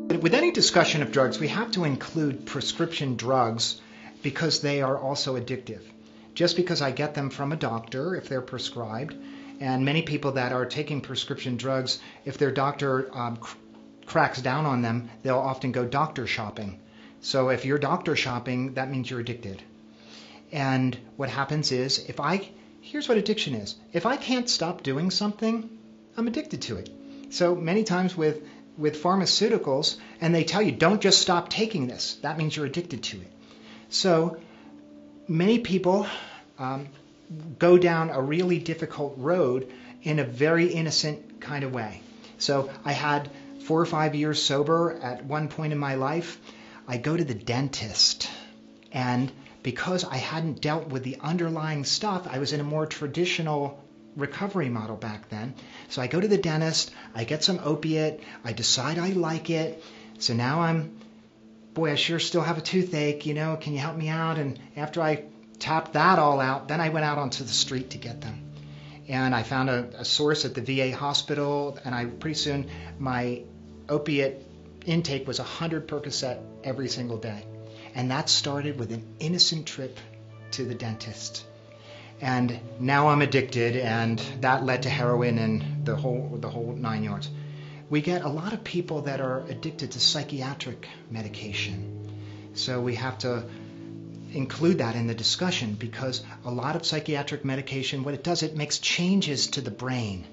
With any discussion of drugs, we have to include prescription drugs because they are also addictive. Just because I get them from a doctor, if they're prescribed, and many people that are taking prescription drugs, if their doctor cracks down on them, they'll often go doctor shopping. So if you're doctor shopping, that means you're addicted. And what happens is, here's what addiction is. If I can't stop doing something, I'm addicted to it. So many times with pharmaceuticals, and they tell you, don't just stop taking this. That means you're addicted to it. So many people go down a really difficult road in a very innocent kind of way. So I had 4 or 5 years sober at one point in my life. I go to the dentist, and because I hadn't dealt with the underlying stuff, I was in a more traditional recovery model back then. So I go to the dentist, I get some opiate, I decide I like it. So now I sure still have a toothache, can you help me out? And after I tapped that all out, then I went out onto the street to get them. And I found a source at the VA hospital, and pretty soon my opiate intake was 100 Percocet every single day. And that started with an innocent trip to the dentist. And now I'm addicted, and that led to heroin and the whole 9 yards. We get a lot of people that are addicted to psychiatric medication. So we have to include that in the discussion, because a lot of psychiatric medication, what it does, it makes changes to the brain.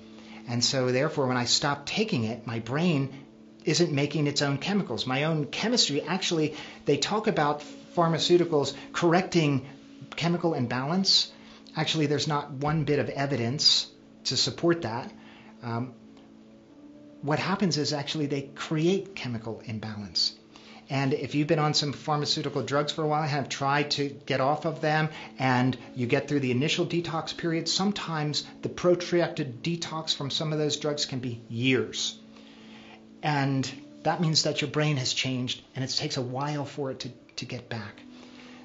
And so therefore, when I stop taking it, my brain isn't making its own chemicals. My own chemistry, actually, they talk about pharmaceuticals correcting chemical imbalance. Actually, there's not one bit of evidence to support that. What happens is actually they create chemical imbalance. And if you've been on some pharmaceutical drugs for a while, have tried to get off of them, and you get through the initial detox period, sometimes the protracted detox from some of those drugs can be years. And that means that your brain has changed, and it takes a while for it to get back.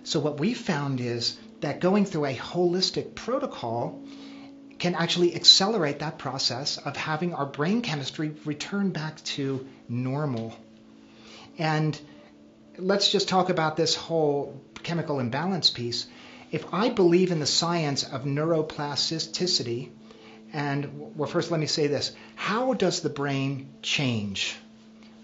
So what we found is that going through a holistic protocol can actually accelerate that process of having our brain chemistry return back to normal. And let's just talk about this whole chemical imbalance piece. If I believe in the science of neuroplasticity, first let me say this. How does the brain change?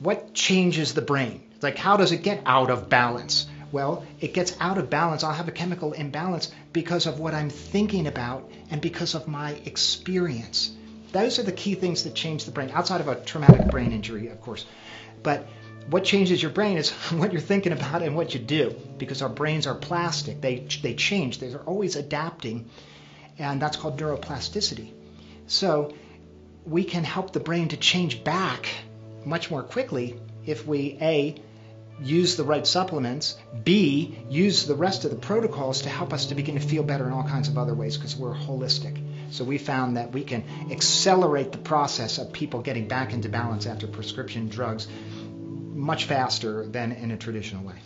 What changes the brain? Like, how does it get out of balance? Well, it gets out of balance. I'll have a chemical imbalance because of what I'm thinking about and because of my experience. Those are the key things that change the brain, outside of a traumatic brain injury, of course. But what changes your brain is what you're thinking about and what you do, because our brains are plastic. They change. They're always adapting, and that's called neuroplasticity. So we can help the brain to change back much more quickly if we, A, use the right supplements, B, use the rest of the protocols to help us to begin to feel better in all kinds of other ways, because we're holistic. So we found that we can accelerate the process of people getting back into balance after prescription drugs much faster than in a traditional way.